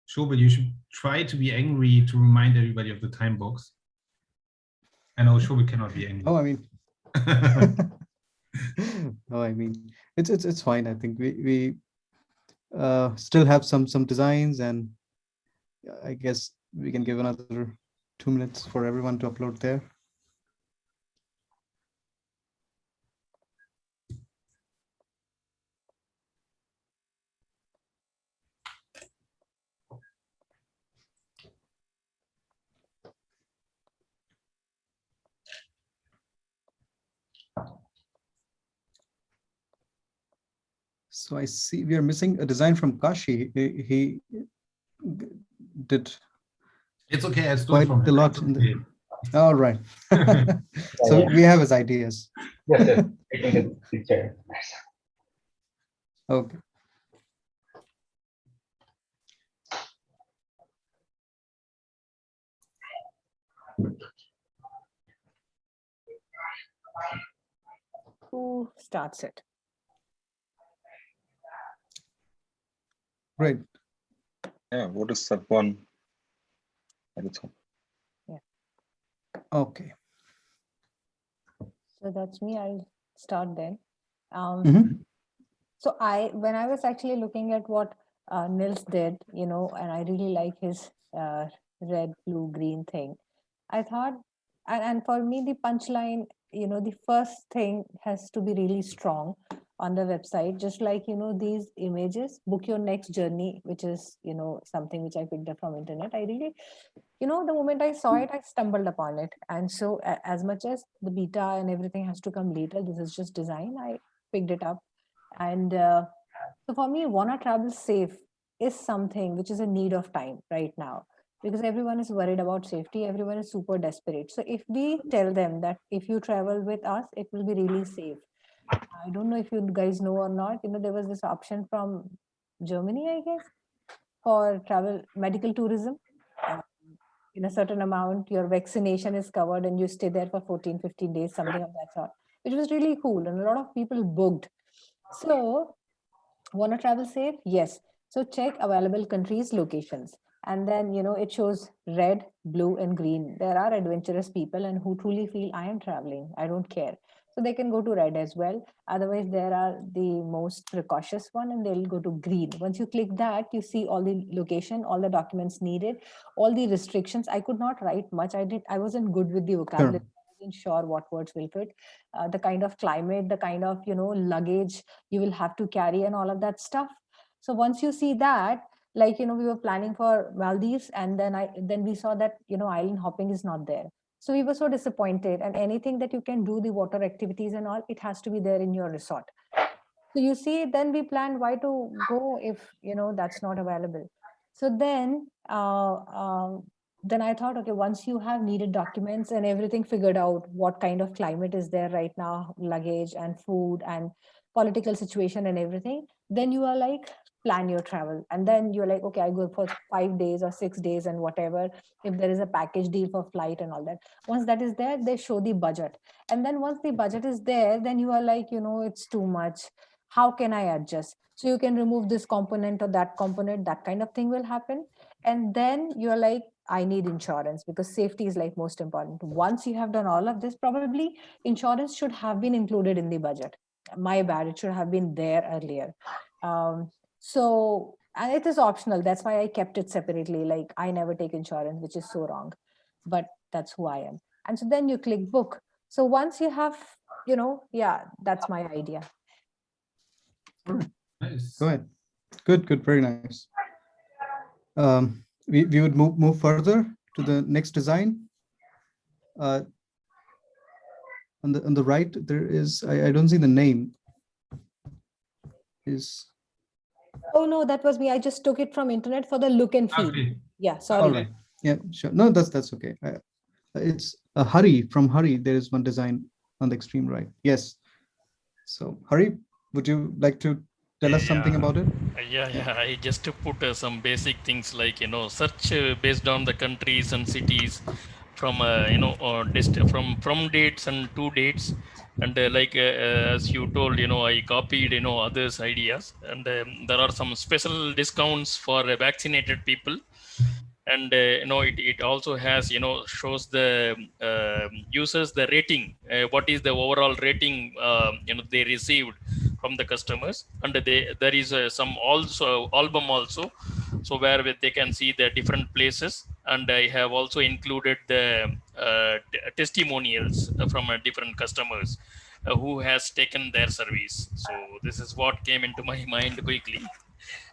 Shobhit, you should try to be angry to remind everybody of the time box. I know Shobhit cannot be angry. Oh, I mean, no, I mean, it's fine. I think we still have some designs, and I guess we can give another 2 minutes for everyone to upload there. So I see we are missing a design from Kashi. He did It's okay. I stole quite from a him. lot in the. All right. So we have his ideas. Yes, yes. I think it's picture. Okay. Who starts it? Great. Yeah, what is that one at the top? Okay. So that's me. I'll start then. Mhm. So when I was actually looking at what Nils did, and I really like his red, blue, green thing. I thought, and for me, the punchline, the first thing has to be really strong on the website, just like, these images, book your next journey, which is, something which I picked up from internet. I really, the moment I saw it, I stumbled upon it. And so as much as the beta and everything has to come later, this is just design, I picked it up. And so for me, wanna travel safe is something which is a need of time right now, because everyone is worried about safety. Everyone is super desperate. So if we tell them that if you travel with us, it will be really safe. I don't know if you guys know or not, there was this option from Germany, I guess, for travel, medical tourism. In a certain amount, your vaccination is covered and you stay there for 14, 15 days, something of that sort, which was really cool. And a lot of people booked. So want to travel safe? Yes. So check available countries, locations. And then, it shows red, blue, and green. There are adventurous people and who truly feel I am traveling. I don't care. So they can go to red as well. Otherwise, there are the most precautious one and they'll go to green. Once you click that, you see all the location, all the documents needed, all the restrictions. I could not write much. I wasn't good with the vocabulary. Sure. I wasn't sure what words will fit. The kind of climate, the kind of, luggage you will have to carry and all of that stuff. So once you see that, like, we were planning for Maldives, and then we saw that, island hopping is not there. So we were so disappointed, and anything that you can do, the water activities and all, it has to be there in your resort. So you see, then we planned why to go if, that's not available. So then I thought, okay, once you have needed documents and everything figured out, what kind of climate is there right now, luggage and food and political situation and everything, then you are like, plan your travel. And then you're like, okay, I go for 5 days or 6 days and whatever, if there is a package deal for flight and all that. Once that is there, they show the budget. And then once the budget is there, then you are like, it's too much. How can I adjust? So you can remove this component or that component, that kind of thing will happen. And then you're like, I need insurance, because safety is like most important. Once you have done all of this, probably insurance should have been included in the budget. My bad, it should have been there earlier. And it is optional. That's why I kept it separately. Like, I never take insurance, which is so wrong, but that's who I am. And so then you click book. So once you have, that's my idea. Nice. Go ahead. Good, very nice. We would move further to the next design. On the right, there is, I don't see the name. Oh no, that was me. I just took it from internet for the look and feel. Okay. Yeah, sorry. All right. Yeah, sure. No, that's okay. It's a Hari from Hari. There is one design on the extreme right. Yes. So Hari, would you like to tell us something about it? Yeah. I just put some basic things like, search based on the countries and cities from, from dates and to dates. And as you told, I copied, others' ideas, and there are some special discounts for vaccinated people. And it also has shows the users the rating, what is the overall rating they received from the customers. And there is some also album also, so where they can see the different places. And I have also included the testimonials from different customers who has taken their service. So this is what came into my mind quickly.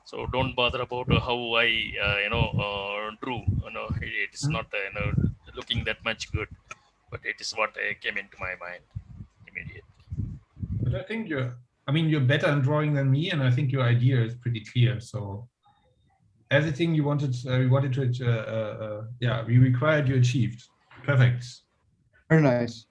So don't bother about how I drew. It's not looking that much good, but it is what came into my mind immediately. But I think you're better in drawing than me, and I think your idea is pretty clear. So everything you wanted to, we required, you achieved. Perfect. Very nice.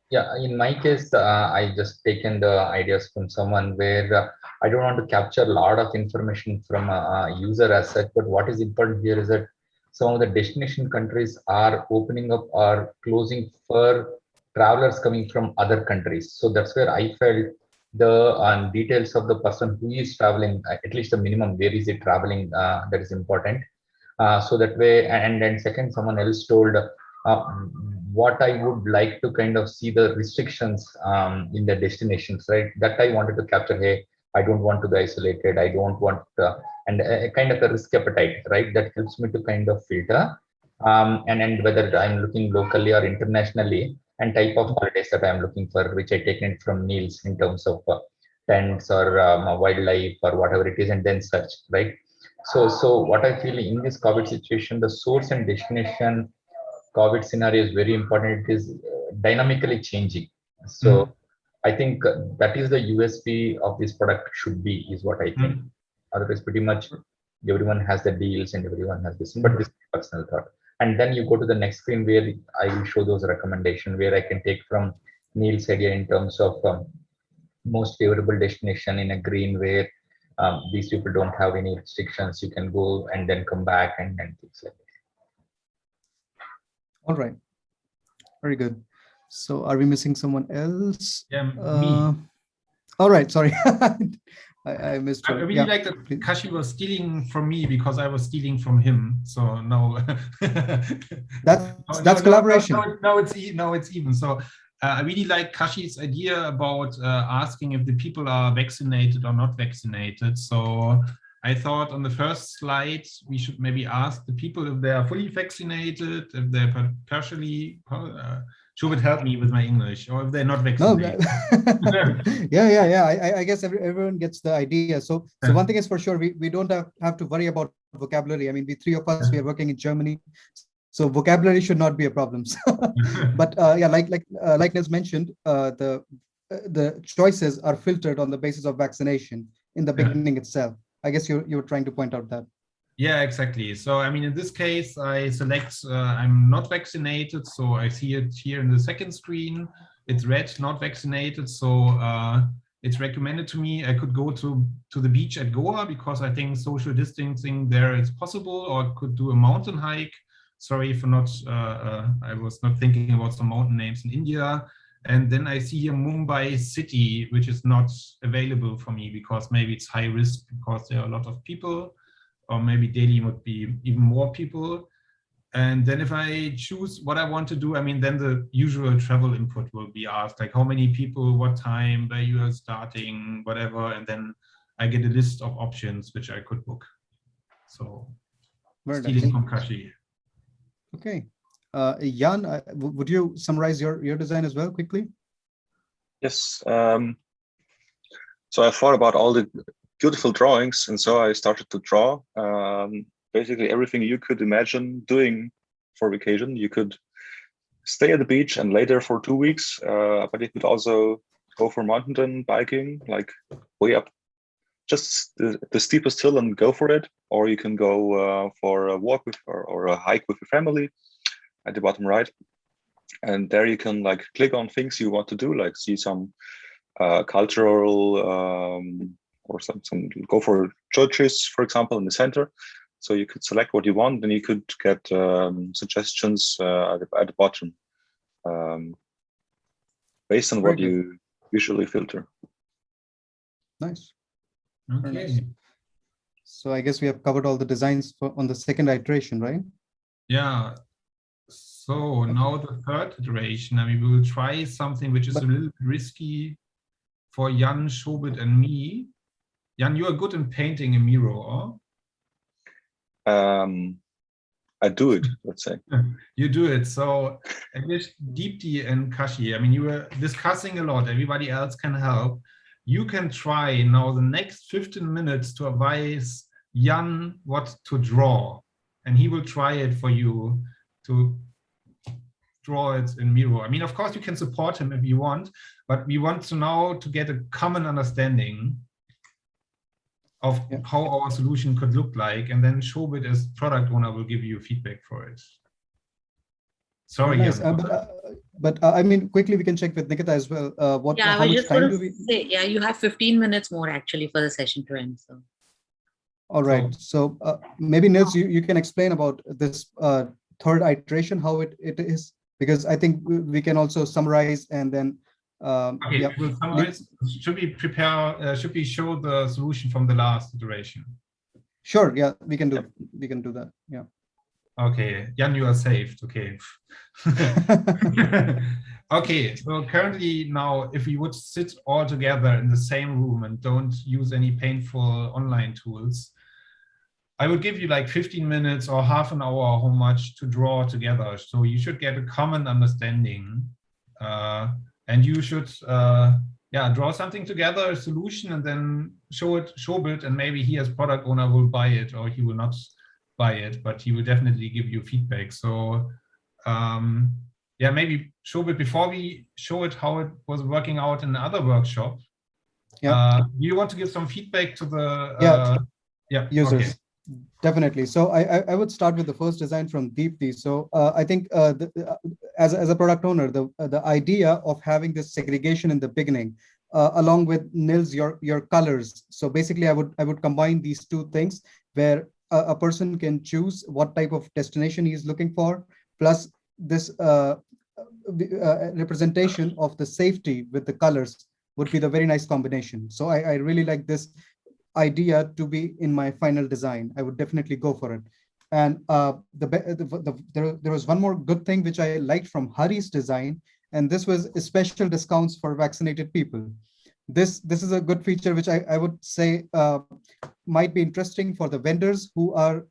Yeah, in my case, I just taken the ideas from someone where I don't want to capture a lot of information from a user as such, but what is important here is that some of the destination countries are opening up or closing for travelers coming from other countries. So that's where I felt the details of the person who is traveling, at least the minimum, where is it traveling, that is important. So that way, and then second, someone else told what I would like to kind of see the restrictions in the destinations, right? That I wanted to capture. Hey, I don't want to be isolated. I don't want, and a kind of a risk appetite, right? That helps me to kind of filter, and whether I'm looking locally or internationally, and type of holidays that I'm looking for, which I taken it from Nils in terms of tents or wildlife or whatever it is, and then search, right? So what I feel in this COVID situation, the source and destination COVID scenario is very important. It is dynamically changing. So I think that is the USP of this product should be, is what I think. Otherwise, pretty much everyone has the deals and everyone has this, but this is personal thought. And then you go to the next screen where I will show those recommendations where I can take from Neil's idea in terms of most favorable destination in a green where these people don't have any restrictions. You can go and then come back and things like that. All right. Very good. So are we missing someone else? Yeah, me. All right. Sorry. I missed. I really like that Kashi was stealing from me because I was stealing from him. So no. that's collaboration. No, it's even. So I really like Kashi's idea about asking if the people are vaccinated or not vaccinated. So I thought on the first slide, we should maybe ask the people if they are fully vaccinated, if they're partially, Shobhit, help me with my English, or if they're not vaccinated. No, yeah. I guess everyone gets the idea. So one thing is for sure, we don't have to worry about vocabulary. I mean, we three of us, we are working in Germany. So vocabulary should not be a problem. But yeah, like Nils mentioned, the choices are filtered on the basis of vaccination in the beginning itself. I guess you're trying to point out that. Yeah, exactly. So, I mean, in this case, I select I'm not vaccinated. So I see it here in the second screen. It's red, not vaccinated. So it's recommended to me. I could go to the beach at Goa because I think social distancing there is possible, or could do a mountain hike. Sorry for not, I was not thinking about some mountain names in India. And then I see here Mumbai city, which is not available for me because maybe it's high risk because there are a lot of people, or maybe Delhi would be even more people. And then if I choose what I want to do, I mean, then the usual travel input will be asked, like how many people, what time, where you are starting, whatever. And then I get a list of options which I could book. So stealing from Kashi. Okay. Jan, would you summarize your design as well quickly? Yes. So I thought about all the beautiful drawings, and so I started to draw basically everything you could imagine doing for vacation. You could stay at the beach and lay there for 2 weeks, but you could also go for mountain biking, like way up just the steepest hill and go for it, or you can go for a walk with or a hike with your family at the bottom right, and there you can like click on things you want to do, like see some cultural or some go for churches, for example, in the center. So you could select what you want, and you could get suggestions at the bottom. based on what you usually filter. Nice. Okay. Nice. So I guess we have covered all the designs on the second iteration, right? Yeah. So now the third iteration, I mean, we will try something which is a little risky for Jan, Shobhit, and me. Jan, you are good in painting a Miro, or? I do it, let's say. You do it. So I guess Deepti and Kashi, I mean, you were discussing a lot. Everybody else can help. You can try now the next 15 minutes to advise Jan what to draw. And he will try it for you to draw it in Miro. I mean, of course, you can support him if you want, but we want to now to get a common understanding of how our solution could look like, and then Shobhit as product owner will give you feedback for it. Sorry, nice. Jan. But I mean, quickly we can check with Nikita as well. How much time do we? Say, yeah, you have 15 minutes more actually for the session to end. So. All right. So maybe Nils, you can explain about this third iteration, how it is, because I think we can also summarize and then. Okay, we'll summarize. Should we show the solution from the last iteration? Sure, yeah, we can do that. Yeah. Okay, Jan, you are saved. Okay. Okay, so currently now, if we would sit all together in the same room and don't use any painful online tools, I would give you like 15 minutes or half an hour how much to draw together. So you should get a common understanding. And you should, draw something together, a solution, and then show it, and maybe he as product owner will buy it, or he will not buy it, but he will definitely give you feedback. So, maybe Shobhit, before we show it how it was working out in another workshop, you want to give some feedback to the users? Okay. Definitely. So I would start with the first design from Deepti. So I think as a product owner, the idea of having this segregation in the beginning, along with Nils, your colors. So basically, I would combine these two things where a person can choose what type of destination he is looking for, plus this representation of the safety with the colors would be the very nice combination. So I really like this idea to be in my final design. I would definitely go for it. And there was one more good thing which I liked from Hari's design, and this was special discounts for vaccinated people. This is a good feature which I would say might be interesting for the vendors who are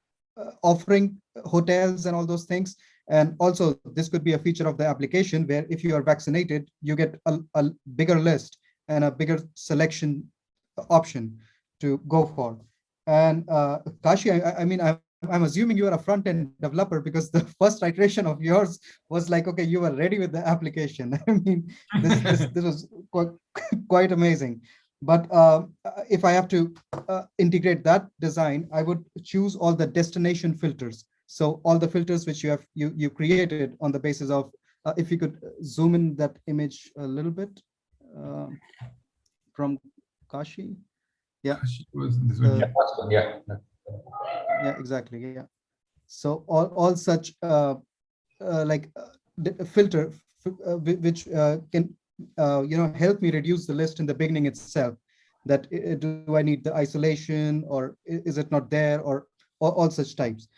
offering hotels and all those things. And also this could be a feature of the application where if you are vaccinated, you get a bigger list and a bigger selection option to go for. And Kashi, I mean, I'm assuming you are a front-end developer, because the first iteration of yours was like, okay, you were ready with the application. I mean, this was quite amazing. But if I have to integrate that design, I would choose all the destination filters. So all the filters which you created on the basis of, if you could zoom in that image a little bit from Kashi. Yeah. Yeah, exactly. Yeah. So all such filter which can help me reduce the list in the beginning itself. That do I need the isolation, or is it not there, or all such types.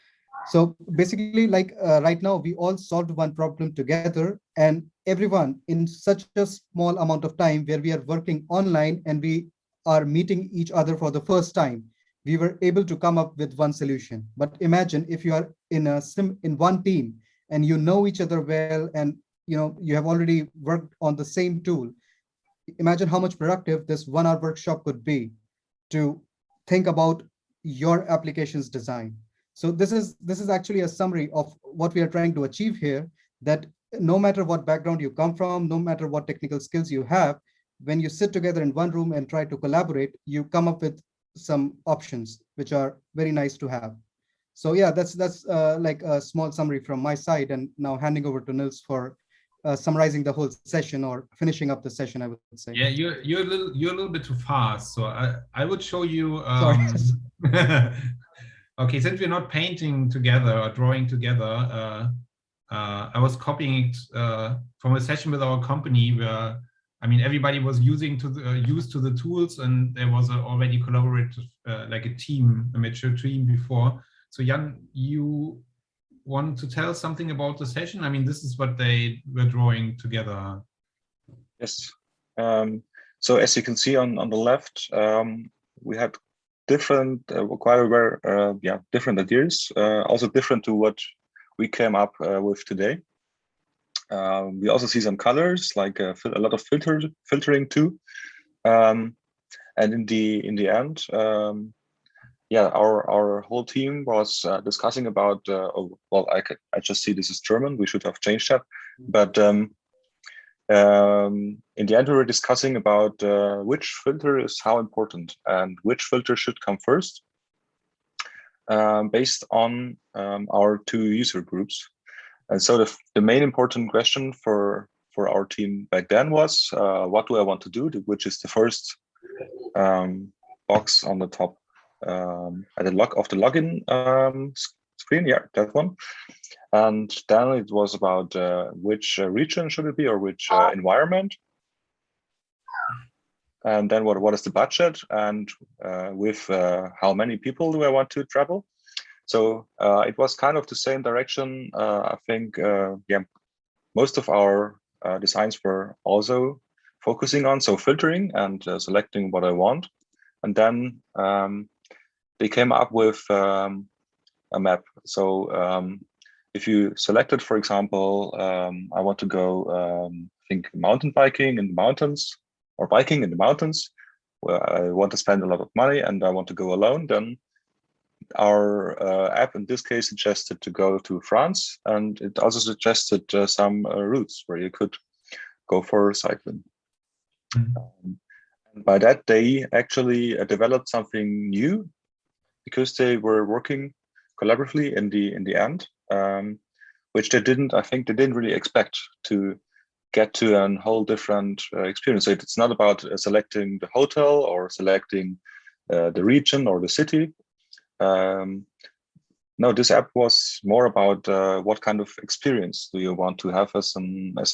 So basically, like right now, we all solved one problem together, and everyone in such a small amount of time where we are working online and we are meeting each other for the first time, we were able to come up with one solution. But imagine if you are in one team and you know each other well, and you have already worked on the same tool. Imagine how much productive this 1 hour workshop could be to think about your application's design. So this is actually a summary of what we are trying to achieve here, that no matter what background you come from, no matter what technical skills you have, when you sit together in one room and try to collaborate, you come up with some options which are very nice to have. So yeah, that's like a small summary from my side, and now handing over to Nils for summarizing the whole session, or finishing up the session, I would say. Yeah, you're a little bit too fast, so I would show you. Okay, since we're not painting together or drawing together, I was copying it from a session with our company where I mean, everybody was used to the tools, and there was already collaborative, like a mature team before. So Jan, you want to tell something about the session? I mean, this is what they were drawing together. Yes. So as you can see on the left, we had different, quite aware, different ideas, also different to what we came up with today. We also see some colors, like a lot of filtering too. And in the end, our whole team was discussing about. Well, I just see this is German. We should have changed that, but in the end, we were discussing about which filter is how important and which filter should come first, based on our two user groups. And so the main important question for our team back then was, what do I want to do? Which is the first box on the top at the login screen. Yeah, that one. And then it was about which region should it be, or which environment. And then what is the budget, and with how many people do I want to travel? So it was kind of the same direction. I think, most of our designs were also focusing on, so filtering and selecting what I want. And then they came up with a map. So if you selected, for example, I want to go, I think, mountain biking in the mountains, or biking in the mountains, where I want to spend a lot of money and I want to go alone, then our app in this case suggested to go to France, and it also suggested some routes where you could go for cycling. And by that, they actually developed something new, because they were working collaboratively in the end, which they didn't really expect to get to a whole different experience. So it's not about selecting the hotel or selecting the region or the city. No, this app was more about what kind of experience do you want to have as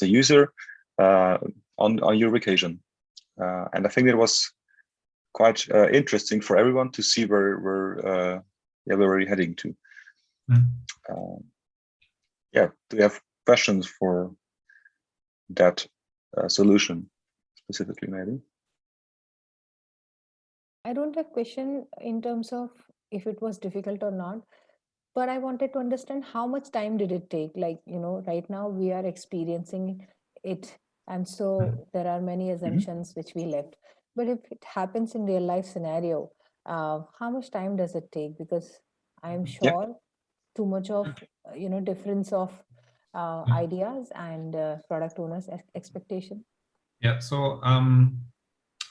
a user on your vacation. And I think it was quite interesting for everyone to see where we're heading to. Do you have questions for that solution specifically, maybe? I don't have question in terms of if it was difficult or not, but I wanted to understand how much time did it take? Like, right now we are experiencing it, and so there are many assumptions which we left. But if it happens in real life scenario, how much time does it take? Because I'm sure too much of difference of ideas and product owners' expectation. Yeah. So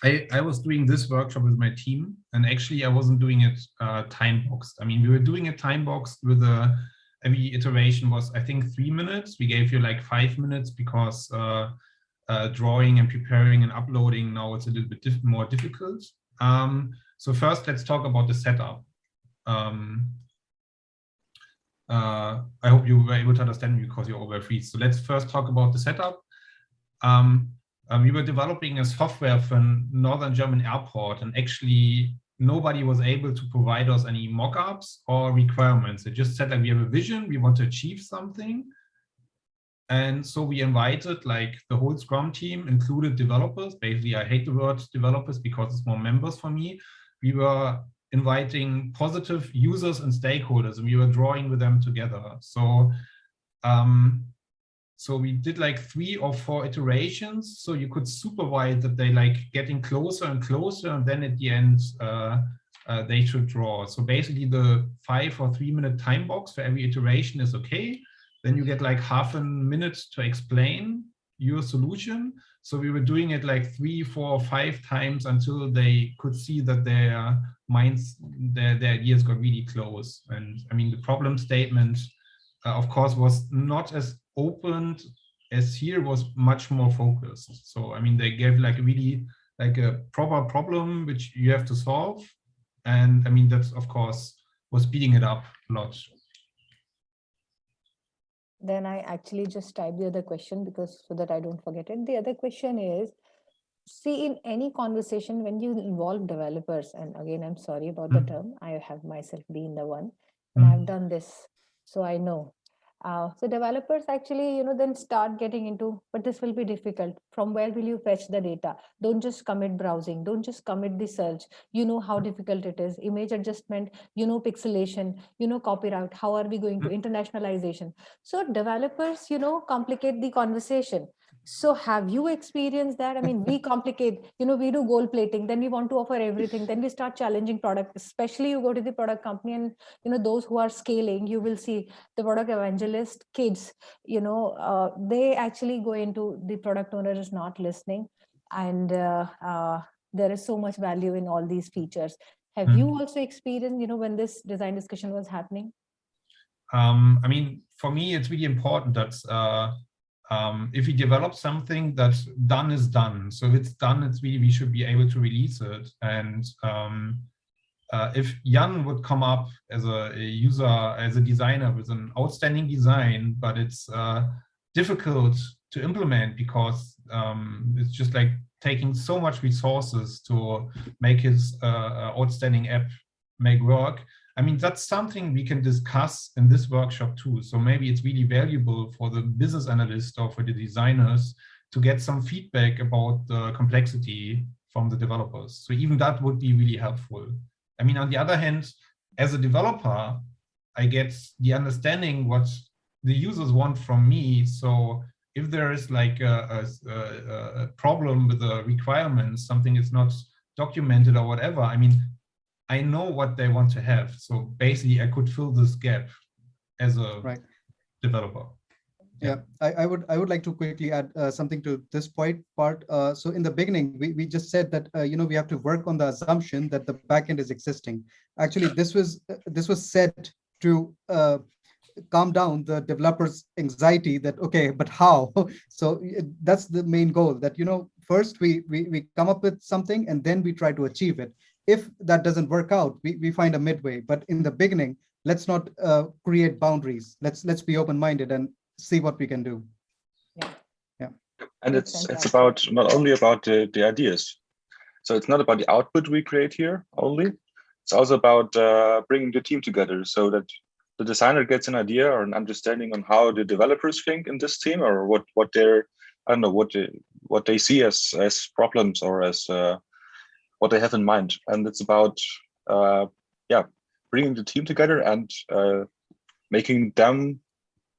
I was doing this workshop with my team, and actually I wasn't doing it time boxed. I mean, we were doing it time boxed with every iteration was, I think, 3 minutes. We gave you like 5 minutes because drawing and preparing and uploading, now it's a little bit more difficult. So first, let's talk about the setup. I hope you were able to understand me because you're over freeze. So let's first talk about the setup. We were developing a software for a northern German airport, and actually nobody was able to provide us any mock-ups or requirements. They just said that we have a vision, we want to achieve something. And so we invited, like, the whole Scrum team, included developers. Basically, I hate the word developers because it's more members for me. We were inviting positive users and stakeholders, and we were drawing with them together. So so we did like 3 or 4 iterations, so you could supervise that they like getting closer and closer, and then at the end they should draw. So basically the 5 or 3 minute time box for every iteration is okay. Then you get like half a minute to explain your solution. So we were doing it like 3, 4, or 5 times until they could see that their minds, their ideas got really close. And I mean, the problem statement, of course, was not as opened as here, was much more focused. So I mean, they gave like really like a proper problem which you have to solve, and I mean, that's of course was speeding it up a lot. Then I actually just typed the other question because so that I don't forget it. The other question is, see, in any conversation, when you involve developers, and again, I'm sorry about the term, I have myself been the one, and I've done this, so I know. So developers actually, then start getting into, but this will be difficult. From where will you fetch the data? Don't just commit browsing. Don't just commit the search. You know how difficult it is. Image adjustment, pixelation, copyright. How are we going to internationalization? So developers, complicate the conversation. So have you experienced that? I mean, we complicate, we do gold plating, then we want to offer everything, then we start challenging product, especially you go to the product company and, those who are scaling, you will see the product evangelist kids, they actually go into the product owner is not listening. And there is so much value in all these features. Have you also experienced, when this design discussion was happening? I mean, for me, it's really important that if we develop something that's done is done. So if it's done, it's really, we should be able to release it. And if Jan would come up as a user, as a designer with an outstanding design, but it's difficult to implement because it's just like taking so much resources to make his outstanding app make work. I mean, that's something we can discuss in this workshop too. So maybe it's really valuable for the business analyst or for the designers to get some feedback about the complexity from the developers. So even that would be really helpful. I mean, on the other hand, as a developer, I get the understanding what the users want from me. So if there is like a problem with the requirements, something is not documented or whatever, I mean, I know what they want to have. So basically, I could fill this gap as a developer. Yeah, I would like to quickly add something to this part. So in the beginning, we just said that we have to work on the assumption that the backend is existing. Actually, this was said to calm down the developers' anxiety that, okay, but how? So that's the main goal, that first we come up with something and then we try to achieve it. If that doesn't work out, we find a midway. But in the beginning, let's not create boundaries. Let's be open-minded and see what we can do. Yeah. And it's about not only about the ideas. So it's not about the output we create here only. It's also about bringing the team together so that the designer gets an idea or an understanding on how the developers think in this team, or what they're, I don't know, what they see as problems or as what they have in mind. And it's about bringing the team together and making them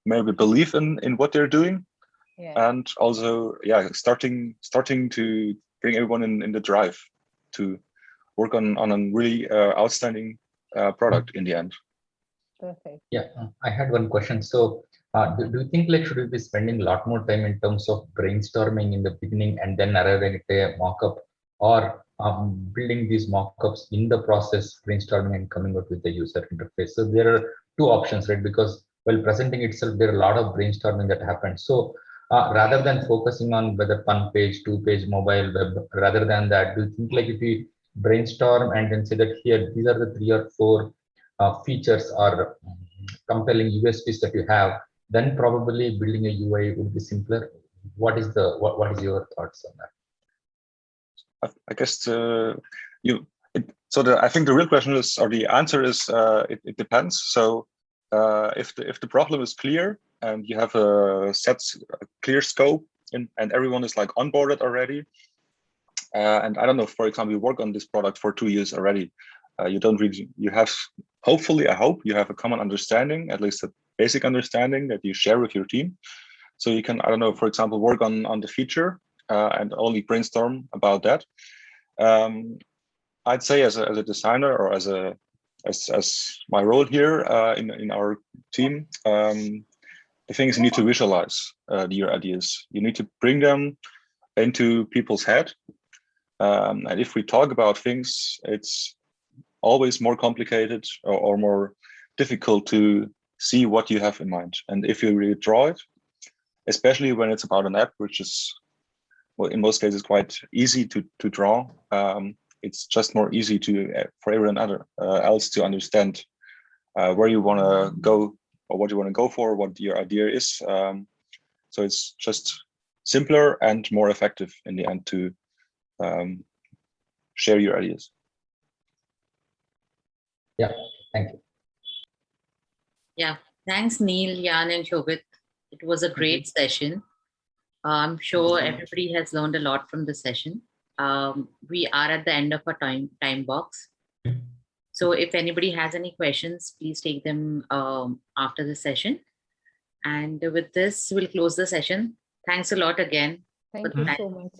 maybe believe in what they're doing, and also starting to bring everyone in the drive to work on a really outstanding product in the end. Perfect. Yeah, I had one question. So do you think, like, should we be spending a lot more time in terms of brainstorming in the beginning and then arriving at a mock-up, or building these mock-ups in the process, brainstorming and coming up with the user interface? So there are two options, right? Because while presenting itself, there are a lot of brainstorming that happens. So rather than focusing on whether one page, 2-page, mobile, web, rather than that, do you think, like, if we brainstorm and then say that here, these are the 3 or 4 features or compelling USPs that you have, then probably building a UI would be simpler? What is your thoughts on that? I guess I think the real question is, or the answer is, it depends. So if the problem is clear and you have a clear scope and everyone is like onboarded already, and I don't know, for example, you work on this product for 2 years already, you have, hopefully, I hope you have a common understanding, at least a basic understanding that you share with your team. So you can, I don't know, for example, work on the feature and only brainstorm about that. I'd say as a designer, or as my role here in our team, the thing is you need to visualize your ideas. You need to bring them into people's head. And if we talk about things, it's always more complicated or more difficult to see what you have in mind. And if you really draw it, especially when it's about an app, which is, well, in most cases quite easy to draw, it's just more easy for everyone else to understand where you want to go or what you want to go for, what your idea is. So it's just simpler and more effective in the end to share your ideas. Yeah, thank you. Yeah, thanks, Neil, Jan, and Shobhit. It was a great session. I'm sure everybody has learned a lot from the session. We are at the end of our time box. So if anybody has any questions, please take them after the session. And with this, we'll close the session. Thanks a lot again. Thank you so much.